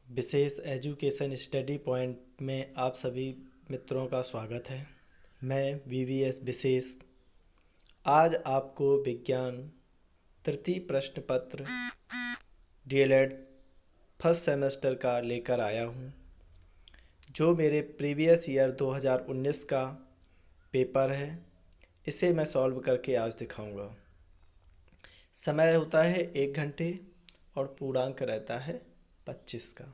विशेष education study point में आप सभी मित्रों का स्वागत है। मैं वीवीएस विशेष आज आपको विज्ञान तृतीय प्रश्न पत्र डीएलएड फर्स्ट सेमेस्टर का लेकर आया हूँ, जो मेरे प्रीवियस ईयर 2019 का पेपर है। इसे मैं सॉल्व करके आज दिखाऊंगा। समय होता है 1 घंटे और पूर्णांक रहता है 25 का।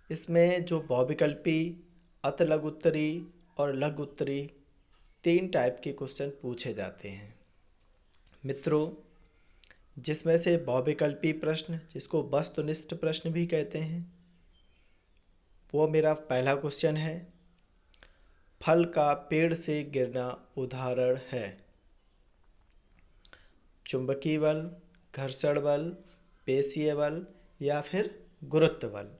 इसमें जो बहुविकल्पी, अतलघु उत्तरी और लघु उत्तरी 3 टाइप के क्वेश्चन पूछे जाते हैं मित्रों। जिसमें से बहुविकल्पी प्रश्न, जिसको वस्तुनिष्ठ प्रश्न भी कहते हैं, वो मेरा पहला क्वेश्चन है। फल का पेड़ से गिरना उदाहरण है। चुंबकीय बल, घर्षण बल, पेशीय बल या फिर गुरुत्व बल।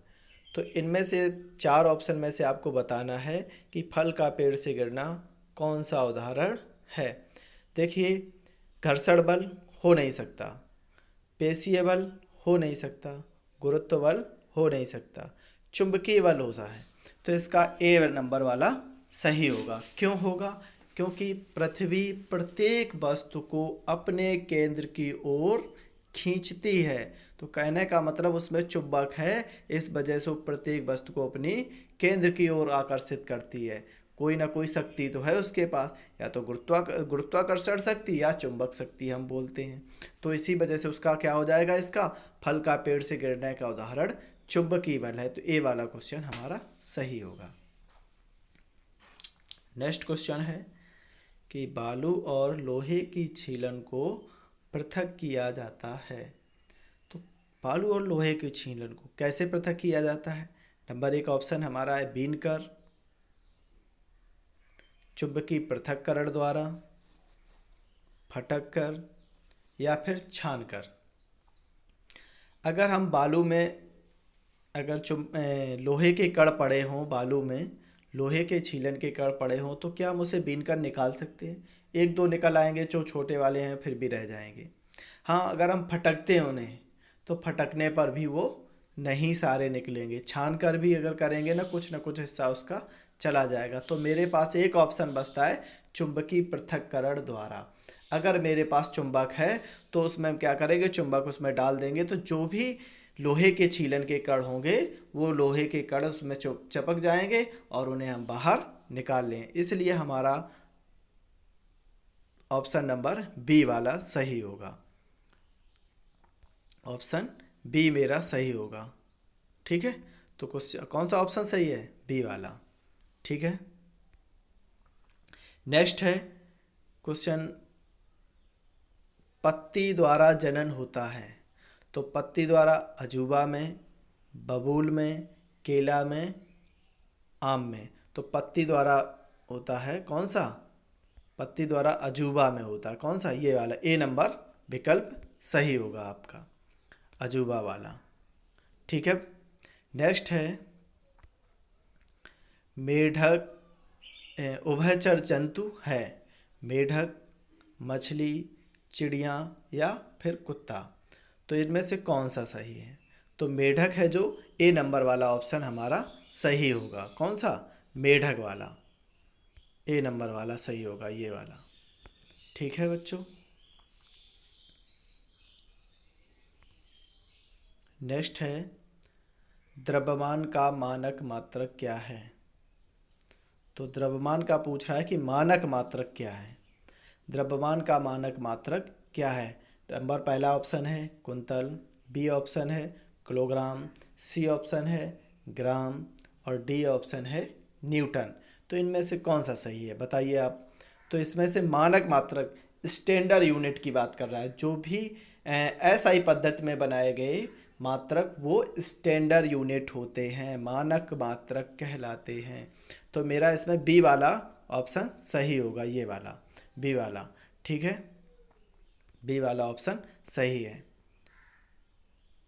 तो इनमें से 4 ऑप्शन में से आपको बताना है कि फल का पेड़ से गिरना कौन सा उदाहरण है। देखिए, घर्षण बल हो नहीं सकता, पेशीय बल हो नहीं सकता, गुरुत्व बल हो नहीं सकता, चुंबकीय बल होता है। तो इसका ए नंबर वाला सही होगा। क्यों होगा? क्योंकि पृथ्वी प्रत्येक वस्तु को अपने केंद्र की ओर खींचती है। तो कहने का मतलब उसमें चुंबक है, इस वजह से वो प्रत्येक वस्तु को अपनी केंद्र की ओर आकर्षित करती है। कोई ना कोई शक्ति तो है उसके पास, या तो गुरुत्वाकर्षण शक्ति या चुंबक शक्ति हम बोलते हैं। तो इसी वजह से उसका क्या हो जाएगा, इसका फल का पेड़ से गिरने का उदाहरण चुंबकीय बल है। तो ए वाला क्वेश्चन हमारा सही होगा। नेक्स्ट क्वेश्चन है कि बालू और लोहे की छीलन को पृथक किया जाता है। तो बालू और लोहे की छीलन को कैसे पृथक किया जाता है? नंबर 1 ऑप्शन हमारा है बीनकर, चुंबकीय पृथक्करण द्वारा, फटक कर या फिर छान कर। अगर हम बालू में अगर लोहे के कण पड़े हों, बालू में लोहे के छीलन के कण पड़े हों, तो क्या हम उसे बीन कर निकाल सकते हैं? 1-2 निकल आएंगे, जो छोटे वाले हैं फिर भी रह जाएंगे। हाँ, अगर हम फटकते हैं उन्हें, तो फटकने पर भी वो नहीं सारे निकलेंगे। छान कर भी अगर करेंगे ना कुछ हिस्सा उसका चला जाएगा। तो मेरे पास एक ऑप्शन बचता है, चुंबकीय पृथक्करण द्वारा। अगर मेरे पास चुंबक है तो उसमें हम क्या करेंगे, चुंबक उसमें डाल देंगे, तो जो भी लोहे के छीलन के कण होंगे वो लोहे के कण उसमें चपक जाएंगे और उन्हें हम बाहर निकाल लें। इसलिए हमारा ऑप्शन नंबर बी वाला सही होगा। ऑप्शन बी मेरा सही होगा। ठीक है, तो कौन सा ऑप्शन सही है? बी वाला। ठीक है। नेक्स्ट है क्वेश्चन, पत्ती द्वारा जनन होता है। तो पत्ती द्वारा अजूबा में, बबूल में, केला में, आम में। तो पत्ती द्वारा होता है कौन सा? पत्ती द्वारा अजूबा में होता है कौन सा? ये वाला ए नंबर विकल्प सही होगा आपका, अजूबा वाला। ठीक है। नेक्स्ट है, मेढक उभयचर जंतु है। मेढक, मछली, चिड़िया या फिर कुत्ता। तो इनमें से कौन सा सही है? तो मेढक है, जो ए नंबर वाला ऑप्शन हमारा सही होगा। कौन सा? मेढक वाला, ए नंबर वाला सही होगा, ये वाला। ठीक है बच्चों। नेक्स्ट है, द्रव्यमान का मानक मात्रक क्या है? तो द्रव्यमान का पूछ रहा है कि मानक मात्रक क्या है। द्रव्यमान का मानक मात्रक क्या है? नंबर पहला ऑप्शन है कुंतल, बी ऑप्शन है किलोग्राम, सी ऑप्शन है ग्राम और डी ऑप्शन है न्यूटन। तो इनमें से कौन सा सही है बताइए आप। तो इसमें से मानक मात्रक स्टैंडर्ड यूनिट की बात कर रहा है। जो भी एसआई पद्धति में बनाए गए मात्रक वो स्टैंडर्ड यूनिट होते हैं, मानक मात्रक कहलाते हैं। तो मेरा इसमें बी वाला ऑप्शन सही होगा, ये वाला बी वाला। ठीक है, बी वाला ऑप्शन सही है।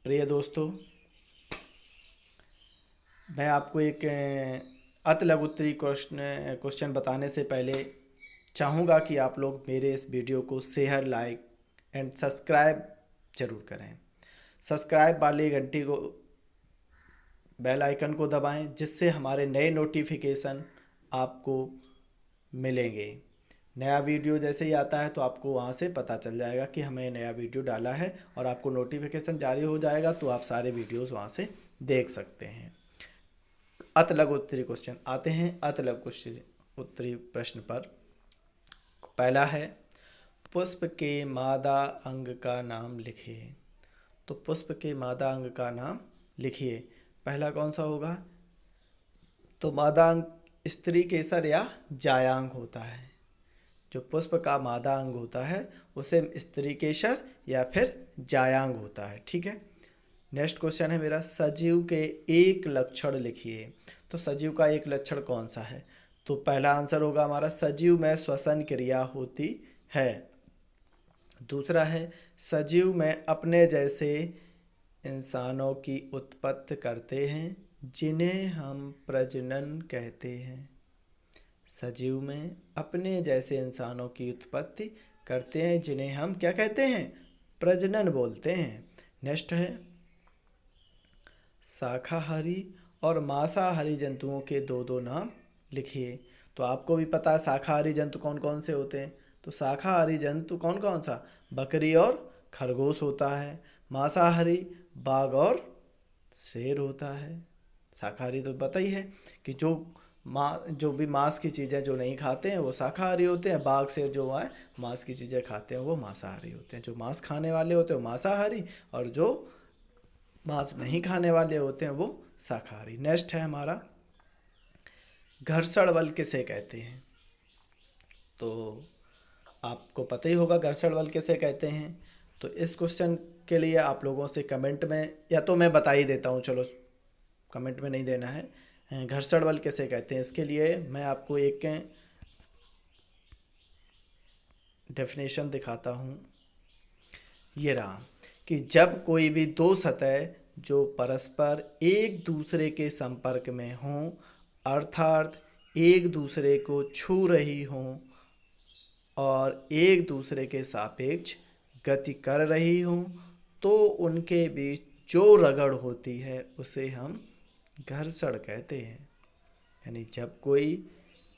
प्रिय दोस्तों, मैं आपको एक अतिलघुत्तरी क्वेश्चन बताने से पहले चाहूँगा कि आप लोग मेरे इस वीडियो को शेयर, लाइक एंड सब्सक्राइब जरूर करें। सब्सक्राइब वाली घंटी को बेल आइकन को दबाएं, जिससे हमारे नए नोटिफिकेशन आपको मिलेंगे। नया वीडियो जैसे ही आता है तो आपको वहाँ से पता चल जाएगा कि हमें नया वीडियो डाला है, और आपको नोटिफिकेशन जारी हो जाएगा, तो आप सारे वीडियोस वहाँ से देख सकते हैं। अत लघु उत्तरी क्वेश्चन आते हैं। अत लघु उत्तरी प्रश्न पर पहला है, पुष्प के मादा अंग का नाम लिखिए। तो पुष्प के मादा अंग का नाम लिखिए। पहला कौन सा होगा? तो मादा अंग स्त्री केसर या जायांग होता है। जो पुष्प का मादा अंग होता है उसे स्त्री केसर या फिर जायांग होता है। ठीक है। नेक्स्ट क्वेश्चन है मेरा, सजीव के एक लक्षण लिखिए। तो सजीव का एक लक्षण कौन सा है? तो पहला आंसर होगा हमारा, सजीव में श्वसन क्रिया होती है। दूसरा है, सजीव में अपने जैसे इंसानों की उत्पत्ति करते हैं, जिन्हें हम प्रजनन कहते हैं। सजीव में अपने जैसे इंसानों की उत्पत्ति करते हैं, जिन्हें हम क्या कहते हैं? प्रजनन बोलते हैं। नेक्स्ट है, शाकाहारी और मांसाहारी जंतुओं के दो दो नाम लिखिए। तो आपको भी पता है शाकाहारी जंतु कौन कौन से होते हैं। तो शाकाहारी जंतु कौन कौन सा? बकरी और खरगोश होता है। मांसाहारी बाघ और शेर होता है। शाकाहारी तो पता ही है कि जो भी मांस की चीज़ें जो नहीं खाते हैं वो शाकाहारी होते हैं। बाघ शेर जो है मांस की चीज़ें खाते हैं वो मांसाहारी होते हैं। जो मांस खाने वाले होते हैं वो मांसाहारी, और जो मांस नहीं खाने वाले होते हैं वो शाकाहारी। नेक्स्ट है हमारा, घर्षण बल किसे कहते हैं? तो आपको पता ही होगा घर्षण बल किसे कहते हैं। तो इस क्वेश्चन के लिए आप लोगों से कमेंट में, या तो मैं बता ही देता हूँ, चलो कमेंट में नहीं देना है। घर्षण बल किसे कहते हैं इसके लिए मैं आपको एक डेफिनेशन दिखाता हूँ। ये रहा कि जब कोई भी दो सतह जो परस्पर एक दूसरे के संपर्क में हों, अर्थात एक दूसरे को छू रही हों और एक दूसरे के सापेक्ष गति कर रही हों, तो उनके बीच जो रगड़ होती है उसे हम घर्षण कहते हैं। यानी जब कोई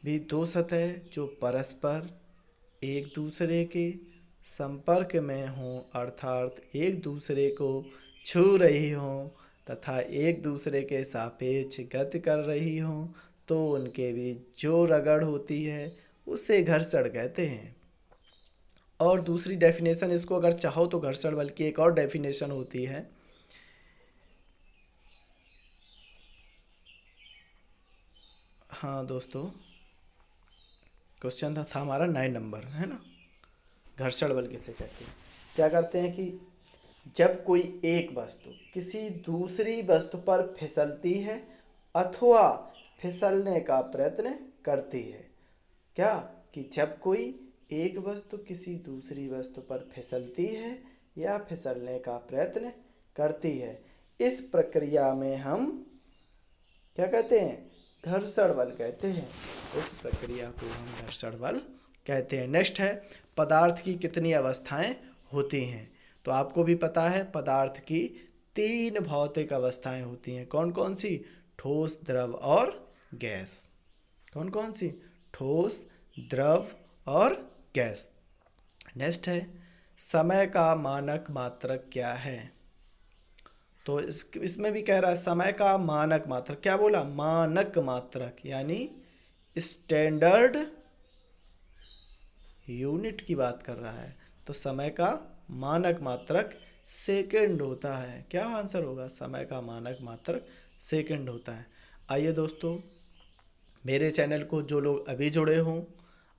भी दो सतह जो परस्पर एक दूसरे के संपर्क में हों, अर्थात एक दूसरे को छू रही हों तथा एक दूसरे के सापेक्ष गति कर रही हों, तो उनके बीच जो रगड़ होती है उसे घर्षण कहते हैं। और दूसरी डेफिनेशन, इसको अगर चाहो तो घर्षण बल की एक और डेफिनेशन होती है। हाँ दोस्तों, क्वेश्चन था हमारा 9 नंबर, है ना। घर्षण बल किसे कहते हैं? क्या करते हैं कि जब कोई एक वस्तु किसी दूसरी वस्तु पर फिसलती है अथवा फिसलने का प्रयत्न करती है। क्या कि जब कोई एक वस्तु किसी दूसरी वस्तु पर फिसलती है या फिसलने का प्रयत्न करती है, इस प्रक्रिया में हम क्या कहते हैं? घर्षण बल कहते हैं। इस प्रक्रिया को हम घर्षण बल कहते हैं। नेक्स्ट है, पदार्थ की कितनी अवस्थाएं होती हैं? तो आपको भी पता है पदार्थ की 3 भौतिक अवस्थाएं होती हैं। कौन कौन सी? ठोस, द्रव और गैस। कौन कौन सी? ठोस, द्रव और गैस। नेक्स्ट है, समय का मानक मात्रक क्या है? तो इसमें भी कह रहा है समय का मानक मात्रक। क्या बोला? मानक मात्रक, यानी स्टैंडर्ड यूनिट की बात कर रहा है। तो समय का मानक मात्रक सेकंड होता है। क्या आंसर होगा? समय का मानक मात्रक सेकंड होता है। आइए दोस्तों, मेरे चैनल को जो लोग अभी जुड़े हों,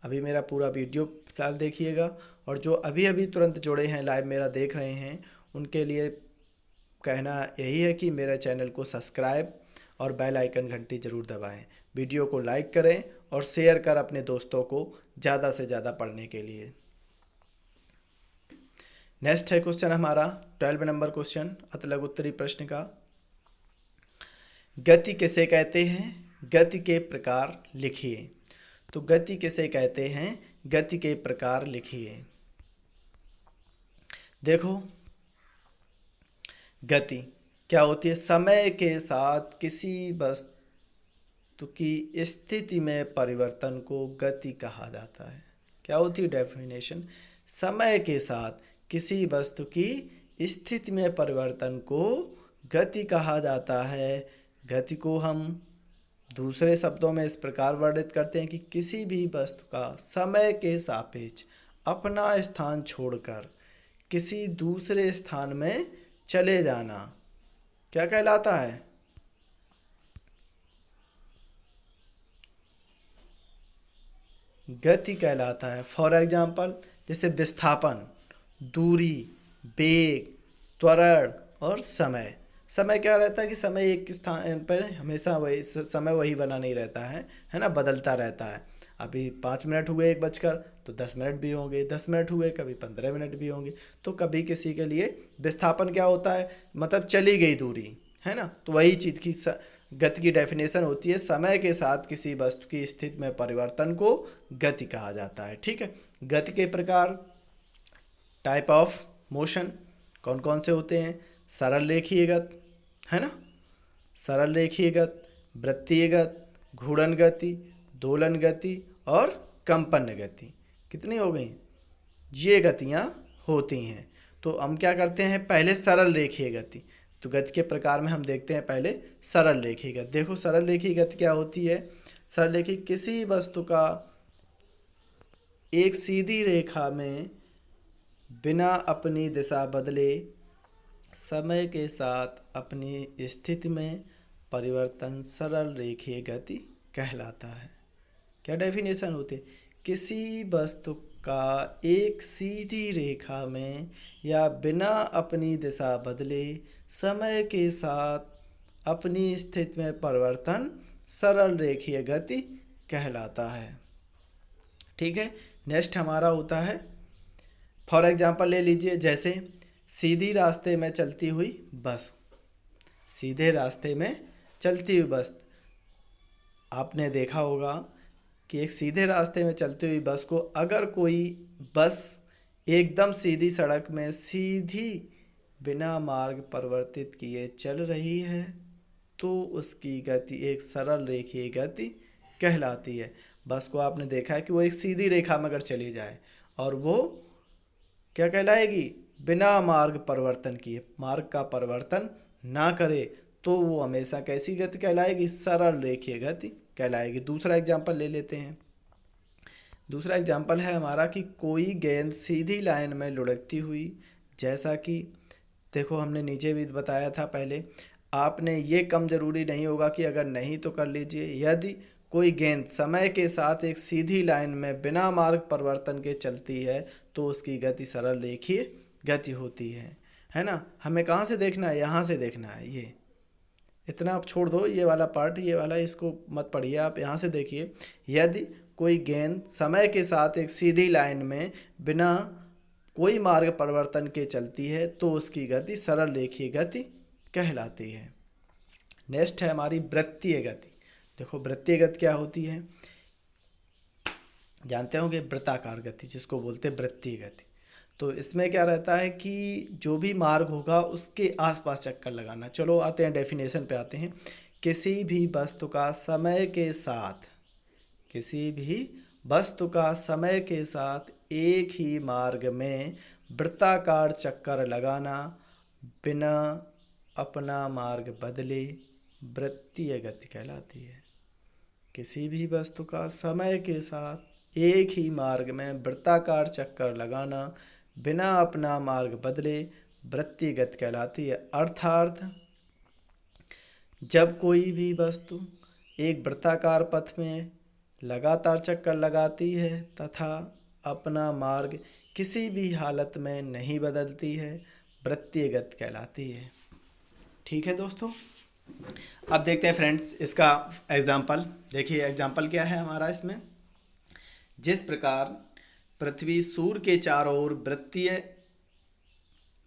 अभी मेरा पूरा वीडियो फिलहाल देखिएगा, और जो अभी अभी तुरंत जुड़े हैं, लाइव मेरा देख रहे हैं, उनके लिए कहना यही है कि मेरे चैनल को सब्सक्राइब और बेल आइकन घंटी ज़रूर दबाएं। वीडियो को लाइक करें और शेयर कर अपने दोस्तों को ज़्यादा से ज़्यादा पढ़ने के लिए। नेक्स्ट है क्वेश्चन हमारा 12 नंबर क्वेश्चन, अति लघु उत्तरी प्रश्न का। गति किसे कहते हैं? गति के प्रकार लिखिए। तो गति किसे कहते हैं? गति के प्रकार लिखिए। देखो, गति क्या होती है? समय के साथ किसी वस्तु की स्थिति में परिवर्तन को गति कहा जाता है। क्या होती है डेफिनेशन? समय के साथ किसी वस्तु की स्थिति में परिवर्तन को गति कहा जाता है। गति को हम दूसरे शब्दों में इस प्रकार वर्णित करते हैं कि किसी भी वस्तु का समय के सापेक्ष अपना स्थान छोड़कर किसी दूसरे स्थान में चले जाना क्या कहलाता है? गति कहलाता है। फॉर एग्जाम्पल, जैसे विस्थापन, दूरी, वेग, त्वरण और समय। समय क्या रहता है कि समय एक स्थान पर हमेशा वही समय वही बना नहीं रहता है ना, बदलता रहता है। अभी 5 मिनट हुए 1 बजकर तो 10 मिनट भी होंगे, 10 मिनट हुए कभी 15 मिनट भी होंगे। तो कभी किसी के लिए विस्थापन क्या होता है, मतलब चली गई दूरी, है ना। तो वही चीज़ की गति की डेफिनेशन होती है, समय के साथ किसी वस्तु की स्थिति में परिवर्तन को गति कहा जाता है। ठीक है। गति के प्रकार, टाइप ऑफ मोशन कौन कौन से होते हैं? सरल रेखीय गति, है ना, सरल रेखीय गति, वृत्तीय गति, घूर्णन गति, दोलन गति और कंपन गति। कितनी हो गई? ये गतियाँ होती हैं। तो हम क्या करते हैं, पहले सरल रेखीय गति। तो गति के प्रकार में हम देखते हैं पहले सरल रेखीय गति। देखो सरल रेखीय गति क्या होती है? सरल रेखीय किसी वस्तु का एक सीधी रेखा में बिना अपनी दिशा बदले समय के साथ अपनी स्थिति में परिवर्तन सरल रेखीय गति कहलाता है। क्या डेफिनेशन होती है? किसी वस्तु का एक सीधी रेखा में या बिना अपनी दिशा बदले समय के साथ अपनी स्थिति में परिवर्तन सरल रेखीय गति कहलाता है। ठीक है। नेक्स्ट हमारा होता है, फॉर एग्जांपल ले लीजिए, जैसे सीधी रास्ते में चलती हुई बस। सीधे रास्ते में चलती हुई बस, आपने देखा होगा कि एक सीधे रास्ते में चलती हुई बस को अगर कोई बस एकदम सीधी सड़क में सीधी बिना मार्ग परिवर्तित किए चल रही है तो उसकी गति एक सरल रेखीय गति कहलाती है। बस को आपने देखा है कि वो एक सीधी रेखा में अगर चली जाए और वो क्या कहलाएगी? बिना मार्ग परिवर्तन किए, मार्ग का परिवर्तन ना करे, तो वो हमेशा कैसी गति कहलाएगी? सरल रेखीय गति कहलाएगी। दूसरा एग्जाम्पल ले लेते हैं। दूसरा एग्जाम्पल है हमारा कि कोई गेंद सीधी लाइन में लुढ़कती हुई, जैसा कि देखो हमने नीचे भी बताया था पहले, आपने ये कम जरूरी नहीं होगा कि अगर नहीं तो कर लीजिए। यदि कोई गेंद समय के साथ एक सीधी लाइन में बिना मार्ग परिवर्तन के चलती है तो उसकी गति सरल रेखीय गति होती है ना। हमें कहाँ से देखना है? यहाँ से देखना है। ये इतना आप छोड़ दो, ये वाला पार्ट, ये वाला इसको मत पढ़िए, आप यहाँ से देखिए। यदि कोई गेंद समय के साथ एक सीधी लाइन में बिना कोई मार्ग परिवर्तन के चलती है तो उसकी गति सरल रेखीय गति कहलाती है। नेक्स्ट है हमारी वृत्तीय गति। देखो वृत्तीय गति क्या होती है? जानते होंगे, वृत्ताकार गति जिसको बोलते हैं वृत्तीय गति। तो इसमें क्या रहता है कि जो भी मार्ग होगा उसके आसपास चक्कर लगाना। चलो आते हैं डेफिनेशन पे आते हैं। किसी भी वस्तु का समय के साथ, किसी भी वस्तु का समय के साथ एक ही मार्ग में वृत्ताकार चक्कर लगाना बिना अपना मार्ग बदले वृत्तीय गति कहलाती है। किसी भी वस्तु का समय के साथ एक ही मार्ग में वृत्ताकार चक्कर लगाना बिना अपना मार्ग बदले वृत्तीय गति कहलाती है। अर्थात जब कोई भी वस्तु एक वृत्ताकार पथ में लगातार चक्कर लगाती है तथा अपना मार्ग किसी भी हालत में नहीं बदलती है, वृत्तीय गति कहलाती है। ठीक है दोस्तों, अब देखते हैं फ्रेंड्स इसका एग्जाम्पल। देखिए एग्जाम्पल क्या है हमारा इसमें। जिस प्रकार पृथ्वी सूर्य के चारों ओर वृत्तीय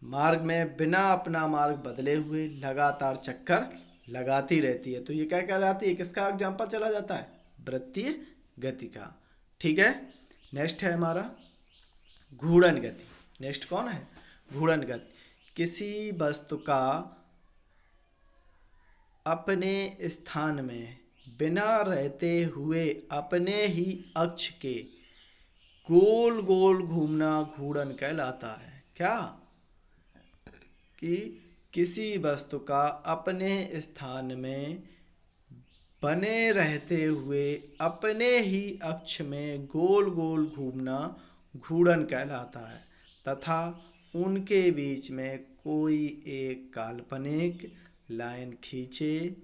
मार्ग में बिना अपना मार्ग बदले हुए लगातार चक्कर लगाती रहती है, तो ये क्या कहलाती है? किसका एग्जाम्पल चला जाता है? वृत्तीय गति का। ठीक है। नेक्स्ट है हमारा घूर्णन गति। नेक्स्ट कौन है? घूर्णन गति। किसी वस्तु का अपने स्थान में बिना रहते हुए अपने ही अक्ष के गोल गोल घूमना घूर्णन कहलाता है। क्या? कि किसी वस्तु का अपने स्थान में बने रहते हुए अपने ही अक्ष में गोल गोल घूमना घूर्णन कहलाता है तथा उनके बीच में कोई एक काल्पनिक लाइन खींचे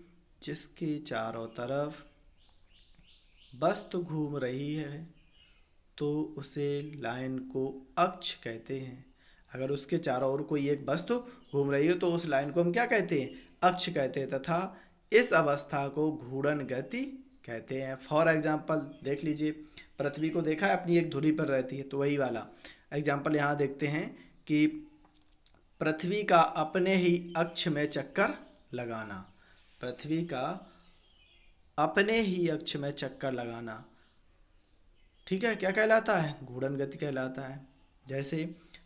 जिसके चारों तरफ वस्तु घूम रही है तो उसे लाइन को अक्ष कहते हैं। अगर उसके चारों ओर कोई एक वस्तु घूम रही हो तो उस लाइन को हम क्या कहते हैं? अक्ष कहते हैं तथा इस अवस्था को घूर्णन गति कहते हैं। फॉर एग्जाम्पल देख लीजिए, पृथ्वी को देखा है अपनी एक धुरी पर रहती है, तो वही वाला एग्जाम्पल यहाँ देखते हैं कि पृथ्वी का अपने ही अक्ष में चक्कर लगाना। पृथ्वी का अपने ही अक्ष में चक्कर लगाना, ठीक है, क्या कहलाता है? घूर्णन गति कहलाता है। जैसे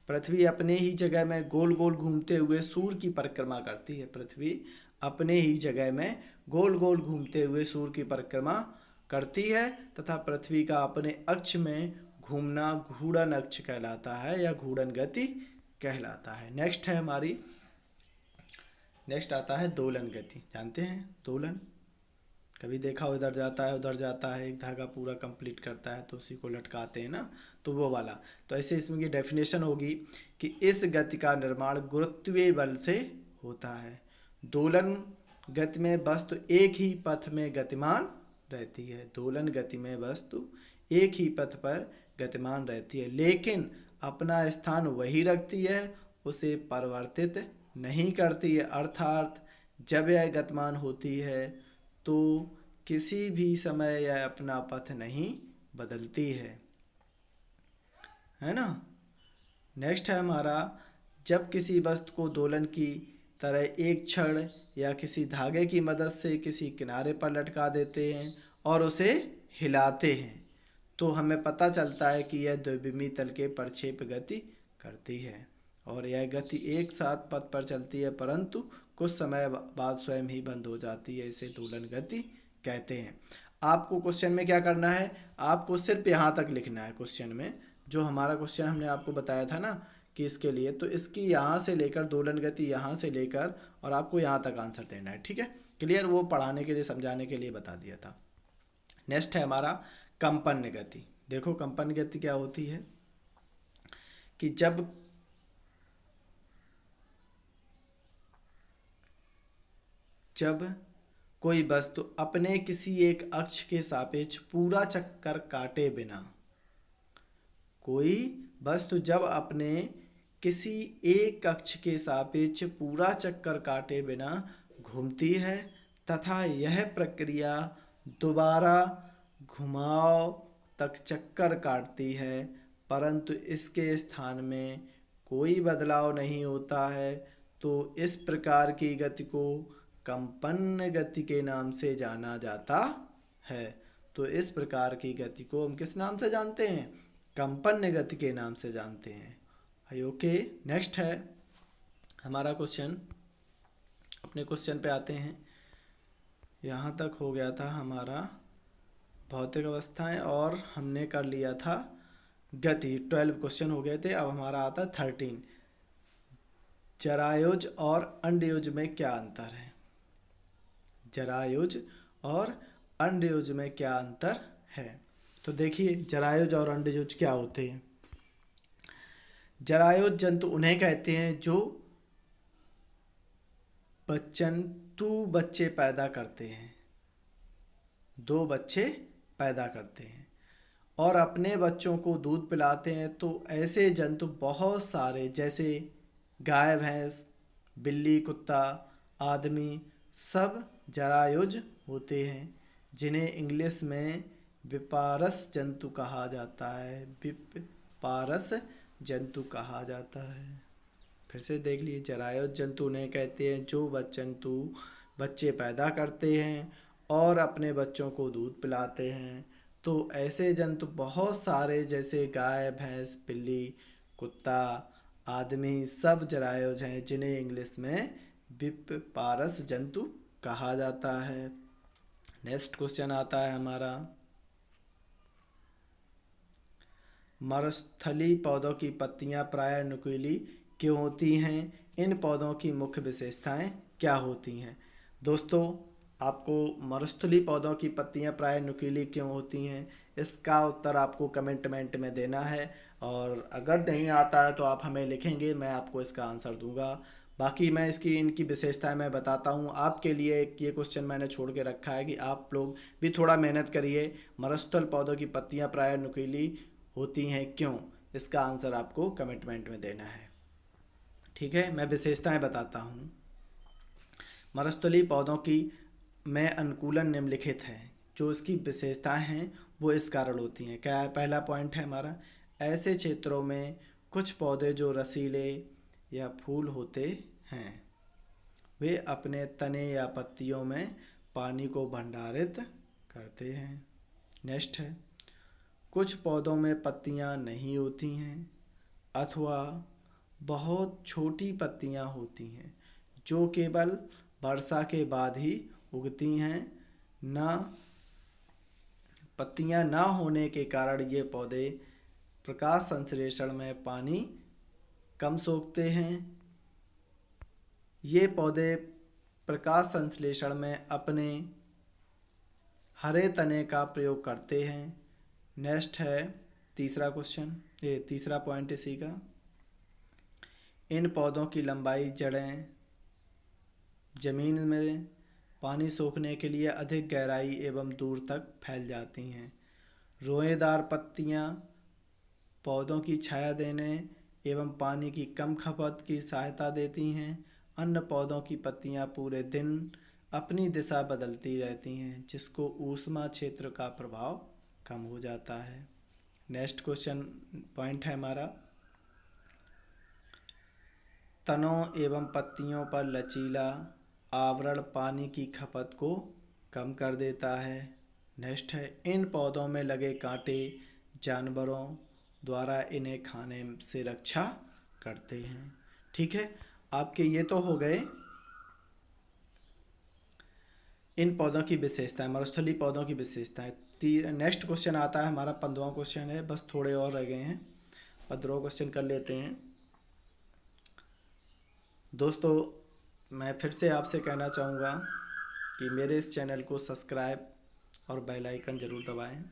पृथ्वी अपने ही जगह में गोल गोल घूमते हुए सूर्य की परिक्रमा करती है। पृथ्वी अपने ही जगह में गोल गोल घूमते हुए सूर्य की परिक्रमा करती है तथा पृथ्वी का अपने अक्ष में घूमना घूर्णन अक्ष कहलाता है या घूर्णन गति कहलाता है। नेक्स्ट आता है दोलन गति। जानते हैं दोलन? कभी देखा हो, इधर जाता है, एक धागा पूरा कंप्लीट करता है तो उसी को लटकाते हैं ना, तो वो वाला। तो ऐसे इसमें की डेफिनेशन होगी कि इस गति का निर्माण गुरुत्वीय बल से होता है। दोलन गति में वस्तु एक ही पथ में गतिमान रहती है। दोलन गति में वस्तु एक ही पथ पर गतिमान रहती है लेकिन अपना स्थान वही रखती है, उसे परिवर्तित नहीं करती है। अर्थात जब यह गतिमान होती है तो किसी भी समय यह अपना पथ नहीं बदलती है ना। नेक्स्ट है हमारा, जब किसी वस्तु को दोलन की तरह एक छड़ या किसी धागे की मदद से किसी किनारे पर लटका देते हैं और उसे हिलाते हैं तो हमें पता चलता है कि यह द्विविमीय तल के प्रक्षेप गति करती है और यह गति एक साथ पथ पर चलती है परंतु कुछ समय बाद स्वयं ही बंद हो जाती है। इसे दोलन गति कहते हैं। आपको क्वेश्चन में क्या करना है? आपको सिर्फ यहाँ तक लिखना है। क्वेश्चन में जो हमारा क्वेश्चन हमने आपको बताया था ना कि इसके लिए, तो इसकी यहाँ से लेकर दोलन गति यहाँ से लेकर और आपको यहाँ तक आंसर देना है। ठीक है, क्लियर? वो पढ़ाने के लिए समझाने के लिए बता दिया था। नेक्स्ट है हमारा कंपन गति। देखो कंपन गति क्या होती है कि जब कोई वस्तु अपने किसी एक अक्ष के सापेक्ष पूरा चक्कर काटे बिना, कोई वस्तु जब अपने किसी एक अक्ष के सापेक्ष पूरा चक्कर काटे बिना घूमती है तथा यह प्रक्रिया दोबारा घुमाव तक चक्कर काटती है परंतु इसके स्थान में कोई बदलाव नहीं होता है तो इस प्रकार की गति को कंपन गति के नाम से जाना जाता है। तो इस प्रकार की गति को हम किस नाम से जानते हैं? कंपन गति के नाम से जानते हैं। ओके, नेक्स्ट है हमारा क्वेश्चन। अपने क्वेश्चन पे आते हैं। यहाँ तक हो गया था हमारा भौतिक अवस्थाएं और हमने कर लिया था गति। 12 क्वेश्चन हो गए थे। अब हमारा आता 13, जरायुज और अंडयुज में क्या अंतर है? जरायुज और अंडयुज में क्या अंतर है? तो देखिए जरायुज और अंडयुज क्या होते हैं। जरायुज जंतु उन्हें कहते हैं जो बच्चे पैदा करते हैं, 2 बच्चे पैदा करते हैं और अपने बच्चों को दूध पिलाते हैं। तो ऐसे जंतु बहुत सारे, जैसे गाय, भैंस, बिल्ली, कुत्ता, आदमी, सब जरायुज होते हैं जिन्हें इंग्लिश में विपारस जंतु कहा जाता है। विपारस जंतु कहा जाता है। फिर से देख लीजिए, जरायुज जंतु उन्हें कहते हैं जो बच्चे पैदा करते हैं और अपने बच्चों को दूध पिलाते हैं। तो ऐसे जंतु बहुत सारे, जैसे गाय, भैंस, बिल्ली, कुत्ता, आदमी, सब जरायुज हैं जिन्हें इंग्लिश में विपारस जंतु कहा जाता है। नेक्स्ट क्वेश्चन आता है हमारा, मरुस्थलीय पौधों की पत्तियां प्रायः नुकीली क्यों होती हैं? इन पौधों की मुख्य विशेषताएं क्या होती हैं? दोस्तों, आपको मरुस्थलीय पौधों की पत्तियां प्रायः नुकीली क्यों होती हैं, इसका उत्तर आपको कमेंट में देना है। और अगर नहीं आता है तो आप हमें लिखेंगे, मैं आपको इसका आंसर दूंगा। बाकी मैं इनकी विशेषताएं मैं बताता हूँ। आपके लिए ये क्वेश्चन मैंने छोड़ के रखा है कि आप लोग भी थोड़ा मेहनत करिए। मरुस्थल पौधों की पत्तियां प्रायः नुकीली होती हैं क्यों, इसका आंसर आपको कमेंट में देना है। ठीक है, मैं विशेषताएं बताता हूँ। मरुस्थलीय पौधों की में अनुकूलन निम्नलिखित है। जो इसकी विशेषताएं हैं वो इस कारण होती हैं। क्या है? पहला पॉइंट है हमारा, ऐसे क्षेत्रों में कुछ पौधे जो रसीले या फूल होते हैं वे अपने तने या पत्तियों में पानी को भंडारित करते हैं। नेक्स्ट है, कुछ पौधों में पत्तियां नहीं होती हैं अथवा बहुत छोटी पत्तियां होती हैं जो केवल वर्षा के बाद ही उगती हैं। पत्तियां ना होने के कारण ये पौधे प्रकाश संश्लेषण में पानी कम सोखते हैं। ये पौधे प्रकाश संश्लेषण में अपने हरे तने का प्रयोग करते हैं। नेक्स्ट है तीसरा क्वेश्चन, ये तीसरा पॉइंट इसी का, इन पौधों की लंबाई जड़ें जमीन में पानी सोखने के लिए अधिक गहराई एवं दूर तक फैल जाती हैं। रोएदार पत्तियां पौधों की छाया देने एवं पानी की कम खपत की सहायता देती हैं। अन्य पौधों की पत्तियां पूरे दिन अपनी दिशा बदलती रहती हैं जिसको ऊष्मा क्षेत्र का प्रभाव कम हो जाता है। नेक्स्ट क्वेश्चन पॉइंट है हमारा, तनों एवं पत्तियों पर लचीला आवरण पानी की खपत को कम कर देता है। नेक्स्ट है, इन पौधों में लगे कांटे जानवरों द्वारा इन्हें खाने से रक्षा करते हैं। ठीक है, आपके ये तो हो गए इन पौधों की विशेषताएं, मरुस्थलीय पौधों की विशेषताएं। नेक्स्ट क्वेश्चन आता है हमारा 15वां क्वेश्चन है, बस थोड़े और रह गए हैं, 15वां क्वेश्चन कर लेते हैं। दोस्तों, मैं फिर से आपसे कहना चाहूँगा कि मेरे इस चैनल को सब्सक्राइब और बेल आइकन ज़रूर दबाएं।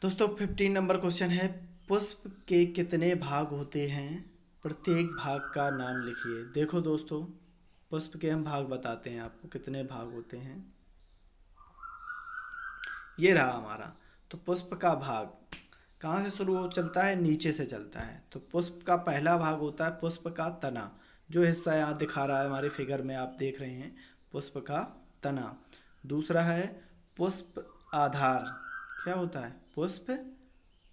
दोस्तों 15 नंबर क्वेश्चन है, पुष्प के कितने भाग होते हैं? प्रत्येक भाग का नाम लिखिए। देखो दोस्तों, पुष्प के हम भाग बताते हैं आपको, कितने भाग होते हैं। ये रहा हमारा। तो पुष्प का भाग कहाँ से शुरू हो चलता है? नीचे से चलता है। तो पुष्प का पहला भाग होता है पुष्प का तना, जो हिस्सा यहाँ दिखा रहा है हमारे फिगर में आप देख रहे हैं, पुष्प का तना। दूसरा है पुष्प आधार, क्या होता है? पुष्प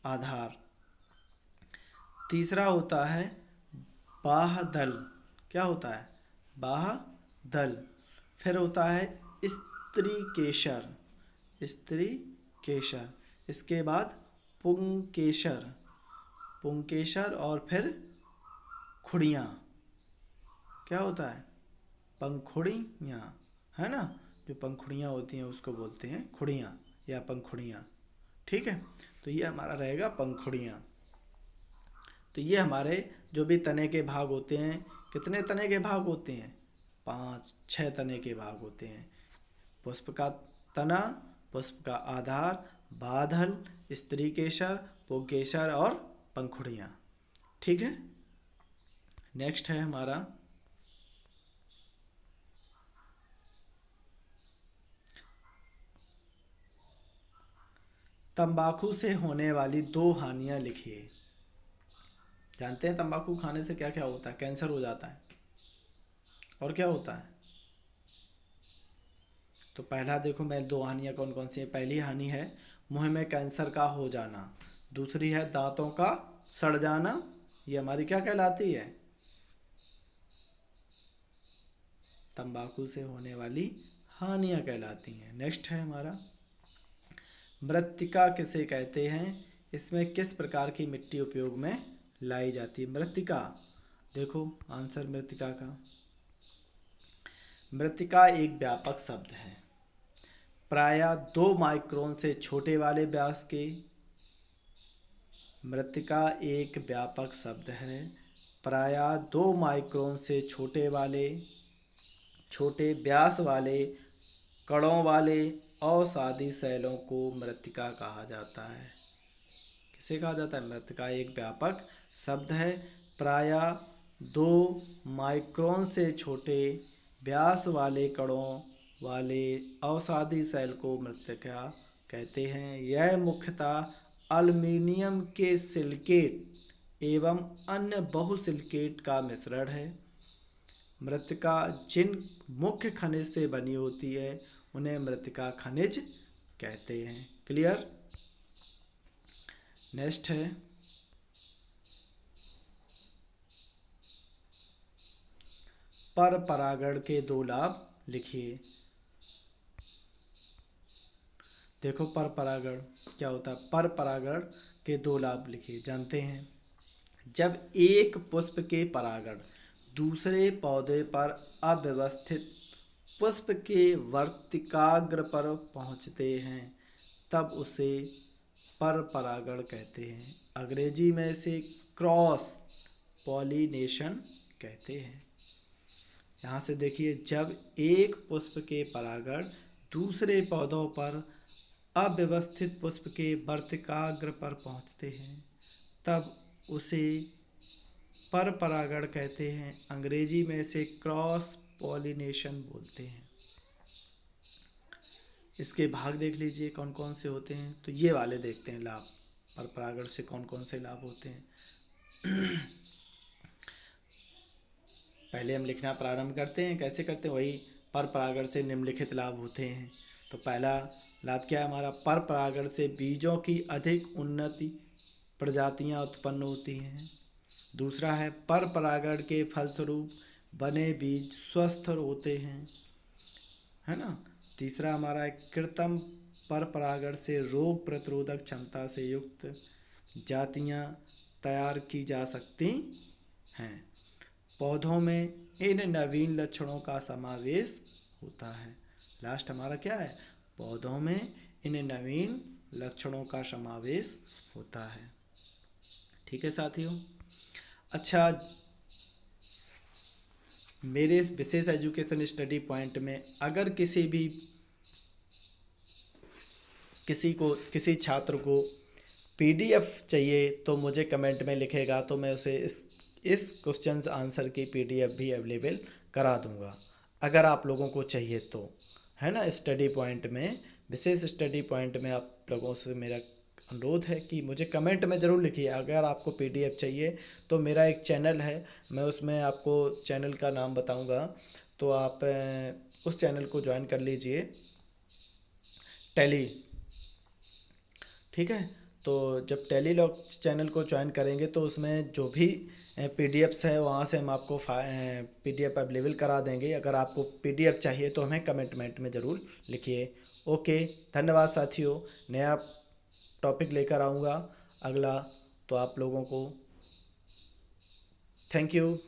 आधार। तीसरा होता है बाह्यदल, क्या होता है? बाह्यदल। फिर होता है स्त्री केशर, स्त्री केशर। इसके बाद पुंकेशर, पुंकेशर। और फिर खुड़ियाँ, क्या होता है? पंखुड़ियाँ, है ना? जो पंखुड़ियाँ होती हैं उसको बोलते हैं खुड़ियाँ या पंखुड़ियाँ। ठीक है, तो ये हमारा रहेगा पंखुड़ियाँ। तो ये हमारे जो भी तने के भाग होते हैं, कितने तने के भाग होते हैं? 5-6 तने के भाग होते हैं। पुष्प का तना, पुष्प का आधार, बाधल, स्त्री केशर, पुंकेशर और पंखुड़ियाँ। ठीक है, नेक्स्ट है हमारा तंबाकू से होने वाली 2 हानियाँ लिखिए। जानते हैं तंबाकू खाने से क्या क्या होता है? कैंसर हो जाता है, और क्या होता है? तो पहला देखो, मैं 2 हानियाँ कौन कौन सी हैं। पहली हानि है मुंह में कैंसर का हो जाना। दूसरी है दांतों का सड़ जाना। ये हमारी क्या कहलाती है? तंबाकू से होने वाली हानियाँ कहलाती हैं। नेक्स्ट है हमारा मृत्तिका किसे कहते हैं? इसमें किस प्रकार की मिट्टी उपयोग में लाई जाती है? मृत्तिका देखो आंसर मृत्तिका का। मृत्तिका एक व्यापक शब्द है, प्रायः 2 माइक्रोन से छोटे वाले व्यास के। मृत्तिका एक व्यापक शब्द है, प्रायः 2 माइक्रोन से छोटे व्यास वाले कणों वाले अवसादी शैलों को मृत्तिका कहा जाता है। किसे कहा जाता है? मृत्तिका एक व्यापक शब्द है, प्रायः 2 माइक्रोन से छोटे व्यास वाले कणों वाले अवसादी शैल को मृत्तिका कहते हैं। यह मुख्यतः एल्युमिनियम के सिलिकेट एवं अन्य बहुसिलिकेट का मिश्रण है। मृत्तिका जिन मुख्य खनिज से बनी होती है उन्हें मृत्तिका खनिज कहते हैं। क्लियर? नेक्स्ट है पर परागण के 2 लाभ लिखिए। देखो पर परागण क्या होता है? पर परागण के 2 लाभ लिखिए, जानते हैं। जब एक पुष्प के परागण दूसरे पौधे पर अव्यवस्थित पुष्प के वर्तिकाग्र पर पहुंचते हैं तब उसे पर परागण कहते हैं। अंग्रेजी में इसे क्रॉस पॉलिनेशन कहते हैं। यहाँ से देखिए, जब एक पुष्प के परागण दूसरे पौधों पर अव्यवस्थित पुष्प के वर्तिकाग्र पर पहुँचते हैं तब उसे पर परागण कहते हैं। अंग्रेजी में इसे क्रॉस पॉलिनेशन बोलते हैं। इसके भाग देख लीजिए कौन कौन से होते हैं। तो ये वाले देखते हैं लाभ, पर परागण से कौन कौन से लाभ होते हैं। पहले हम लिखना प्रारंभ करते हैं। कैसे करते हैं? वही पर परागण से निम्नलिखित लाभ होते हैं। तो पहला लाभ क्या है हमारा? पर परागण से बीजों की अधिक उन्नति प्रजातियां उत्पन्न होती हैं। दूसरा है पर परागण के फलस्वरूप बने बीज स्वस्थ होते हैं, है ना। तीसरा हमारा है कृत्रिम पर परागण से रोग प्रतिरोधक क्षमता से युक्त जातियां तैयार की जा सकती हैं। पौधों में इन नवीन लक्षणों का समावेश होता है। लास्ट हमारा क्या है? पौधों में इन नवीन लक्षणों का समावेश होता है। ठीक है साथियों। अच्छा, मेरे इस विशेष एजुकेशन स्टडी पॉइंट में अगर किसी छात्र को पीडीएफ चाहिए तो मुझे कमेंट में लिखेगा, तो मैं उसे इस क्वेश्चन आंसर की पीडीएफ भी अवेलेबल करा दूंगा अगर आप लोगों को चाहिए तो, है ना। स्टडी पॉइंट में, विशेष स्टडी पॉइंट में आप लोगों से मेरा अनुरोध है कि मुझे कमेंट में ज़रूर लिखिए अगर आपको पीडीएफ चाहिए। तो मेरा एक चैनल है, मैं उसमें आपको चैनल का नाम बताऊंगा, तो आप उस चैनल को ज्वाइन कर लीजिए, टैली। ठीक है। तो जब टैली लॉग चैनल को ज्वाइन करेंगे तो उसमें जो भी पीडीएफ्स है वहाँ से हम आपको पीडीएफ अवेलेबल करा देंगे। अगर आपको पीडीएफ चाहिए तो हमें कमेंट में ज़रूर लिखिए। ओके, धन्यवाद साथियों। नया टॉपिक लेकर आऊँगा अगला, तो आप लोगों को थैंक यू।